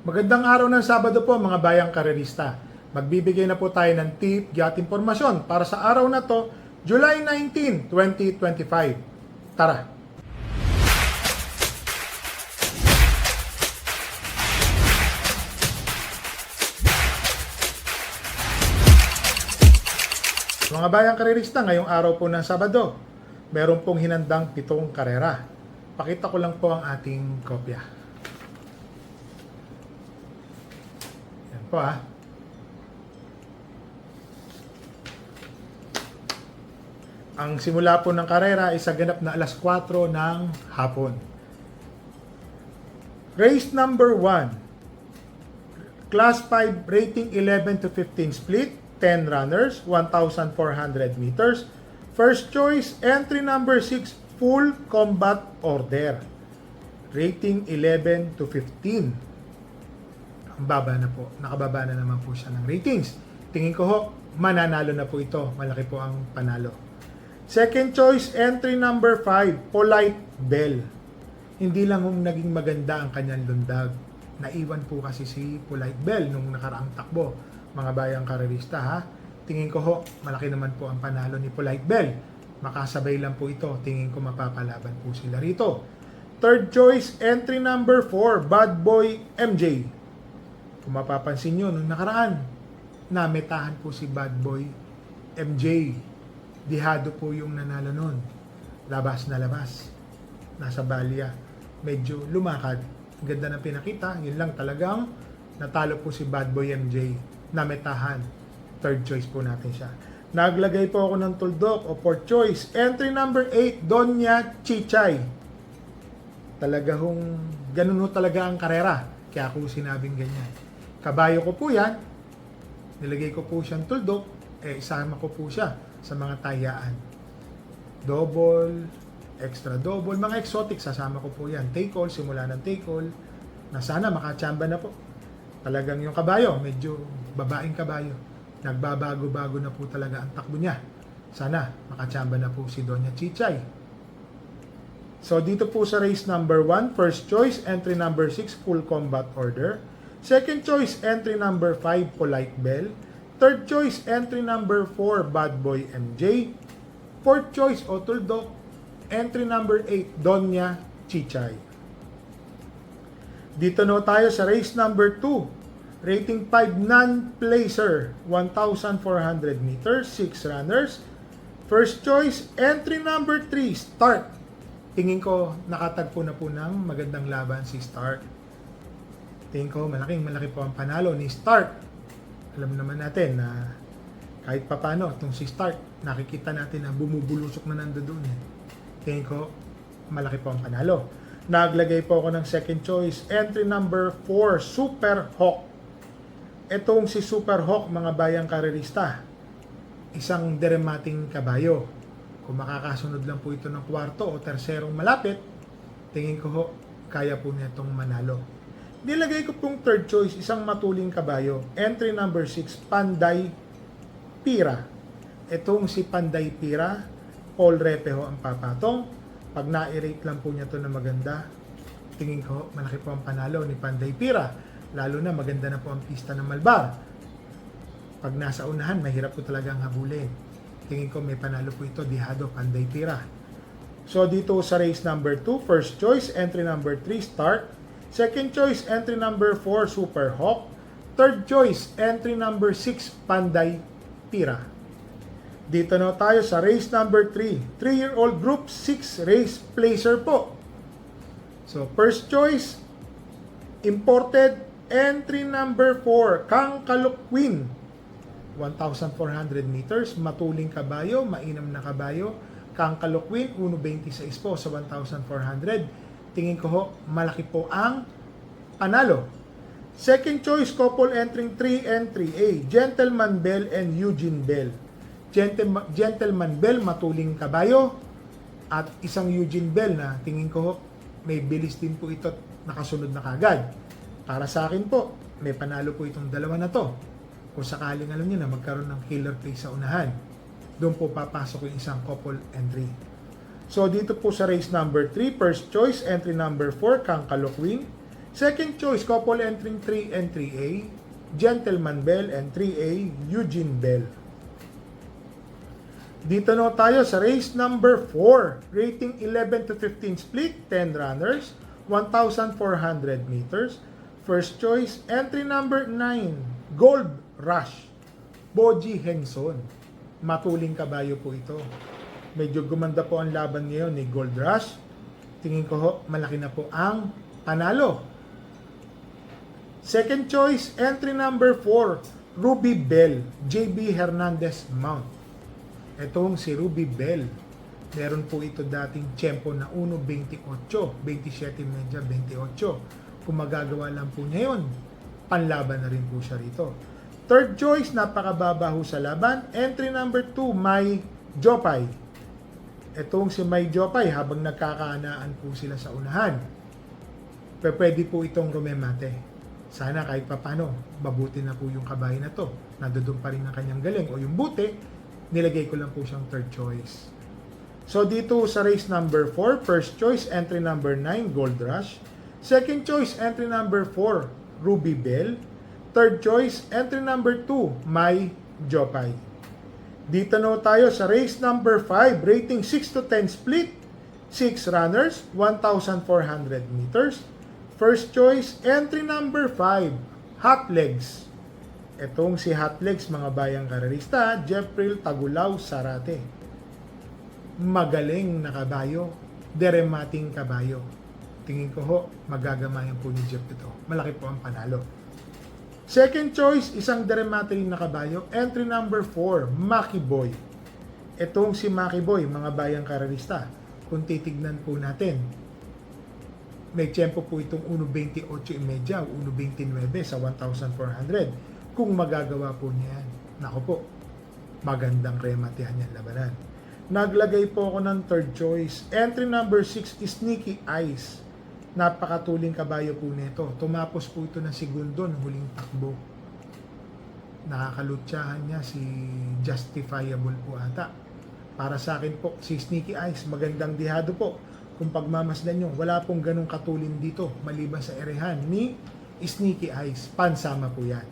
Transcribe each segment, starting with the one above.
Magandang araw ng Sabado po mga bayang karerista. Magbibigay na po tayo ng tip at impormasyon para sa araw na to, July 19, 2025. Tara! Mga bayang karerista, ngayong araw po ng Sabado, meron pong hinandang 7 karera. Pakita ko lang po ang ating kopya. Po Ang simula po ng karera ay sa ganap na alas 4 ng hapon. Race number 1. Class 5 rating 11 to 15 split, 10 runners, 1,400 meters. First choice, entry number 6, full combat order. Rating 11 to 15. Ang baba na po. Nakababa na naman po siya ng ratings. Tingin ko ho, mananalo na po ito. Malaki po ang panalo. Second choice, entry number 5, Polite Bell. Hindi lang hong naging maganda ang kanyang lundag. Naiwan po kasi si Polite Bell nung nakaraang takbo. Mga bayang karerista ha. Tingin ko ho, malaki naman po ang panalo ni Polite Bell. Makasabay lang po ito. Tingin ko mapapalaban po sila rito. Third choice, entry number 4, Bad Boy MJ. Kung mapapansin nyo, nung nakaraan, nametahan po si Bad Boy MJ. Dihado po yung nanalo nun. Labas na labas. Nasa balya. Medyo lumakad. Ang ganda ng pinakita. Yun lang talagang natalo po si Bad Boy MJ. Nametahan. Third choice po natin siya. Naglagay po ako ng tuldok o fourth choice. Entry number 8, Donya Chichay. Talaga hong, ganun ho talaga ang karera. Kaya ako sinabing ganyan. Kabayo ko po yan, nilagay ko po siyang tuldok, isama ko po siya sa mga tayaan. Double, extra double, mga exotic, sasama ko po yan. Take all, simula ng take all, na sana makachamba na po. Talagang yung kabayo, medyo babaeng kabayo. Nagbabago-bago na po talaga ang takbo niya. Sana makachamba na po si Donya Chichay. So dito po sa race number 1, first choice, entry number 6, full combat order. Second choice, entry number 5, Polite Bell. Third choice, entry number 4, Bad Boy MJ. Fourth choice, Otuldok. Entry number 8, Donya Chichay. Dito na tayo sa race number 2. Rating 5, non-placer. 1,400 meters, 6 runners. First choice, entry number 3, Start. Tingin ko nakatagpo na po ng magandang laban si Start. Tingin ko malaki po ang panalo ni Start. Alam naman natin na kahit papano itong si Start, nakikita natin na bumubulusok na nandoon. Tingin ko malaki po ang panalo. Naglagay po ako ng second choice, entry number 4, Super Hawk. Itong si Super Hawk, mga bayang karerista, isang deremating kabayo. Kung makakasunod lang po ito ng kwarto o terserong malapit, tingin ko ho, kaya po niya itong manalo. Nilagay ko pong third choice, isang matuling kabayo. Entry number 6, Panday Pira. Itong si Panday Pira, Paul Repeho ang papatong. Pag na-rate lang po niya ito na maganda, tingin ko malaki po ang panalo ni Panday Pira. Lalo na maganda na po ang pista ng Malbar. Pag nasa unahan, mahirap po talagang habulin. Tingin ko may panalo po ito, dihado, Panday Pira. So dito sa race number 2, first choice, entry number 3, Start. Second choice, entry number 4, Super Hawk. Third choice, entry number 6, Panday Pira. Dito na tayo sa race number 3. 3-year-old group 6 race placer po. So first choice, imported, entry number 4, Kangkalok Queen. 1,400 meters, matuling kabayo, mainam na kabayo. Kangkalok Queen, 1.26 po sa 1,400. Tingin ko ho, malaki po ang panalo. Second choice, couple entering 3 and 3A, Gentleman Bell and Eugene Bell. Gentleman Bell, matuling kabayo, at isang Eugene Bell na tingin ko ho, may bilis din po ito, nakasunod na kagad. Para sa akin po, may panalo po itong dalawa na to. Kung sakaling alam niyo na magkaroon ng killer play sa unahan, doon po papasok yung isang couple entry. So dito po sa race number 3, first choice, entry number 4, Kangkalok Queen. Second choice, couple entering 3 and 3A, Gentleman Bell and 3A, Eugene Bell. Dito na tayo sa race number 4, rating 11 to 15 split, 10 runners, 1,400 meters. First choice, entry number 9, Gold Rush, Boji Henson. Matuling kabayo po ito. Medyo gumanda po ang laban ngayon ni Gold Rush. Tingin ko ho, malaki na po ang panalo. Second choice, entry number 4, Ruby Bell, JB Hernandez Mount. Itong si Ruby Bell, meron po ito dating tiyempo na 1.28, 27 medya 28. Kung magagawa lang po niya yun, panlaban na rin po siya rito. Third choice, napakababaho sa laban, entry number 2, May Jopay. Itong si May Jopay, habang nagkakaanaan po sila sa unahan, pwede po itong rumemate. Sana kahit papano, mabuti na po yung kabayo na to. Nandoon pa rin ang kanyang galing. O yung buti, nilagay ko lang po siyang third choice. So dito sa race number 4, first choice, entry number 9, Gold Rush. Second choice, entry number 4, Ruby Bell. Third choice, entry number 2, May Jopay. Dito na tayo sa race number 5, rating 6 to 10 split, 6 runners, 1,400 meters. First choice, entry number 5, Hot Legs. Itong si Hot Legs, mga bayang karerista, Jeffrey Tagulaw Sarate. Magaling na kabayo, deremating kabayo. Tingin ko ho, magagamayan po ni Jeff ito. Malaki po ang panalo. Second choice, isang deremating na kabayo, entry number 4, Maki Boy. Itong si Maki Boy, mga bayang karerista, kung titignan po natin, may tiyempo po itong 1.28.5 o 1.29 sa 1,400. Kung magagawa po niya yan, naku po, magandang rematehan yan labanan. Naglagay po ako ng third choice. Entry number 6 is Sneaky Eyes. Napakatuling kabayo po nito. Tumapos po ito ng segundo ng huling takbo. Nakakalutsahan niya si Justifiable po ata. Para sa akin po, si Sneaky Eyes, magandang dihado po. Kung pagmamasdan nyo, wala pong ganong katulin dito maliban sa erehan ni Sneaky Eyes. Pansama po yan.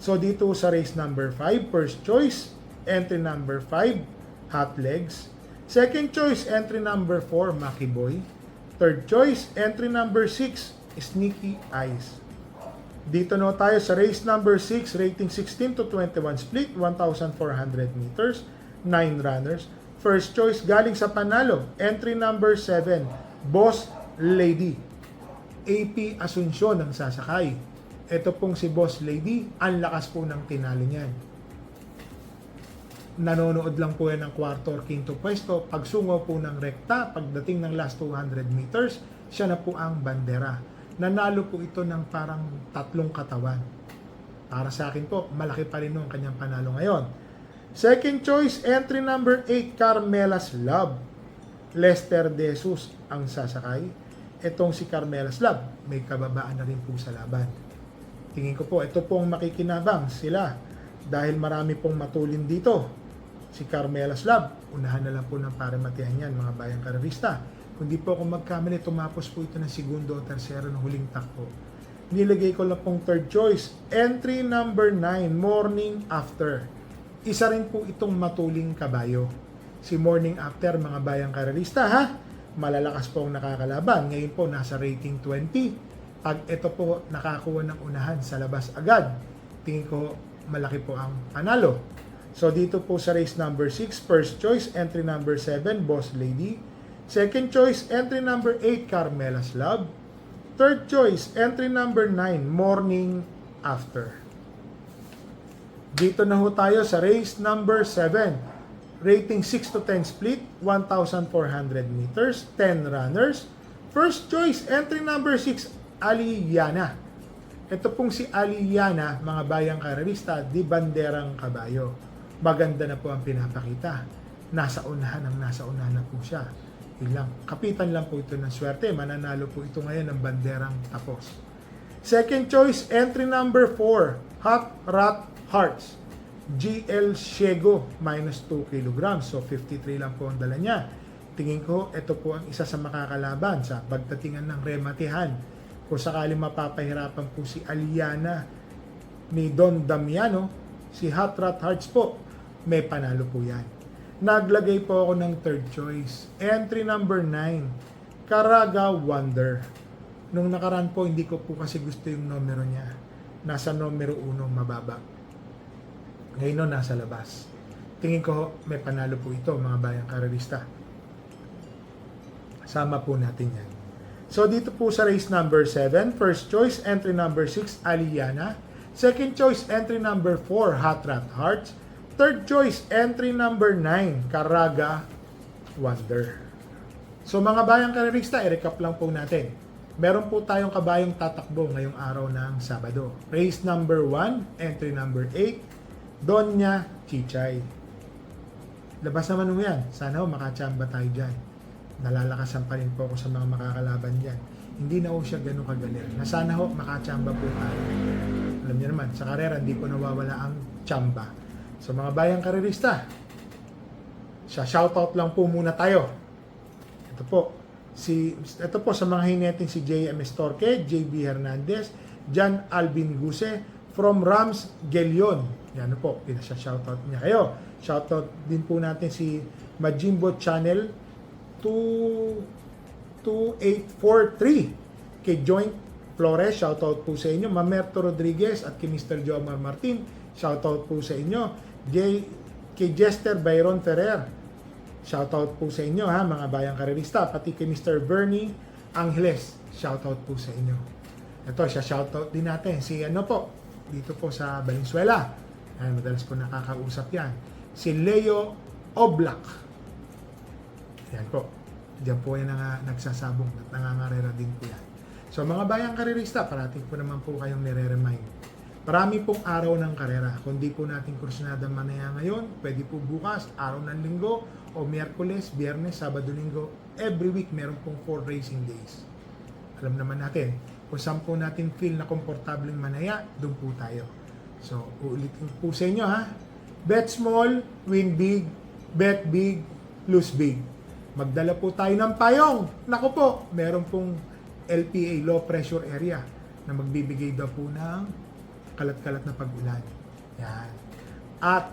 So dito sa race number 5, first choice, entry number 5, Hot Legs. Second choice, entry number 4, Maki Boy. Third choice, entry number 6, Sneaky Eyes. Dito na tayo sa race number 6, rating 16 to 21 split, 1,400 meters, 9 runners. First choice galing sa panalo, entry number 7, Boss Lady. AP Asuncion ang sasakay. Ito pong si Boss Lady, ang lakas po ng tinalo niyan. Nanonood lang po yan ng kwarto or quinto pwesto. Pagsungo po ng rekta, pagdating ng last 200 meters, siya na po ang bandera. Nanalo po ito ng parang 3 katawan. Para sa akin po, malaki pa rin ang kanyang panalo ngayon. Second choice, entry number 8, Carmela's Love. Lester De Jesus ang sasakay. Itong si Carmela's Love, may kababaan na rin po sa laban. Tingin ko po, ito pong makikinabang sila dahil marami pong matulin dito. Si Carmela's Love, unahan na lang po ng paramatihan yan, mga bayang karerista. Kundi po kung magkamali, tumapos po ito ng segundo o tersero ng huling takbo. Nilagay ko lang pong third choice, entry number 9, Morning After. Isa rin po itong matuling kabayo. Si Morning After, mga bayang karerista, ha? Malalakas po ang nakakalaban. Ngayon po, nasa rating 20. Pag ito po nakakuha ng unahan sa labas agad, tingin ko malaki po ang panalo. So dito po sa race number 6, first choice, entry number 7, Boss Lady. Second choice, entry number 8, Carmela's Love. Third choice, entry number 9, Morning After. Dito na ho tayo sa race number 7. Rating 6 to 10 split, 1,400 meters, 10 runners. First choice, entry number 6, Aliyana. Ito pong si Aliyana, mga bayang karerista, di banderang kabayo. Maganda na po ang pinapakita. Nasa unahan na po siya. Yun lang. Kapitan lang po ito ng swerte. Mananalo po ito ngayon ng banderang tapos. Second choice, entry number 4, Hot Rat Hearts. GL Shego, minus 2 kg. So, 53 lang po ang dala niya. Tingin ko, ito po ang isa sa makakalaban sa pagdatingan ng rematihan Kung sakali mapapahirapan po si Aliana ni Don Damiano, si Hot Rat Hearts po, may panalo po yan. Naglagay po ako ng third choice. Entry number 9, Caraga Wonder. Nung nakaraan po, hindi ko po kasi gusto yung numero niya. Nasa numero 1, mababa. Ngayon nasa labas. Tingin ko may panalo po ito, mga bayang karerista. Sama po natin yan. So dito po sa race number 7, first choice, entry number 6, Aliana. Second choice, entry number 4, Hot Rat Hearts. Third choice, entry number 9, Caraga Wonder. So mga bayang karerista, i-recap lang po natin. Meron po tayong kabayong tatakbo ngayong araw ng Sabado. Race number 1, entry number 8, Donya Chichay. Labas naman mo yan. Sana makachamba tayo dyan. Nalalakasan pa rin po ako sa mga makakalaban dyan. Hindi na ho siya ganun kagaling. Na sana ho makachamba po tayo. Alam niyo naman, sa karera hindi po nawawala ang chamba. So mga bayang karerista, shoutout lang po muna tayo. Ito po sa mga hineting si J.M. Estorque, J.B. Hernandez, John Alvin Guse, from Rams Gelion. Yan po, pinasa-shoutout niya kayo. Shoutout din po natin si Majimbo Channel 2843. Kay Joint Flores, shoutout po sa inyo. Mamerto Rodriguez at kay Mr. Jomar Martin, shoutout po sa inyo. Kay Jester Byron Ferrer, shoutout po sa inyo ha, mga bayang karerista. Pati kay Mr. Bernie Angeles, shoutout po sa inyo. Ito, siya shoutout din natin. Si dito po sa Valenzuela. Madalas po nakakausap yan. Si Leo Oblak. Yan po. Diyan po yan nagsasabong at nangangarera din po yan. So mga bayang karerista, parating po naman po kayong nire-remind. Marami pong araw ng karera. Kung di po natin kursunada manaya ngayon, pwede po bukas, araw ng linggo, o Miyerkules, Biyernes, Sabado, Linggo. Every week, meron pong 4 racing days. Alam naman natin, kung saan po natin feel na komportableng manaya, doon po tayo. So, uulitin po sa inyo ha. Bet small, win big, bet big, lose big. Magdala po tayo ng payong. Naku po, meron pong LPA, low pressure area, na magbibigay daw po ng kalat-kalat na pag-ulan. Yan. At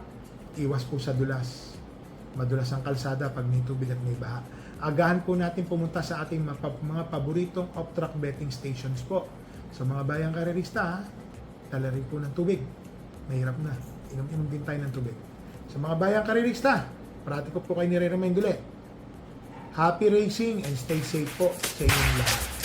iwas po sa dulas. Madulas ang kalsada pag may tubig at may baha. Agahan po natin pumunta sa ating mga paboritong off-track betting stations po. So mga bayang karerista, ha? Tala rin po ng tubig. Mahirap na. Inom-inom din tayo ng tubig. So mga bayang karerista, parati ko po kayo nire-remind ulit. Happy racing and stay safe po sa inyong lahat.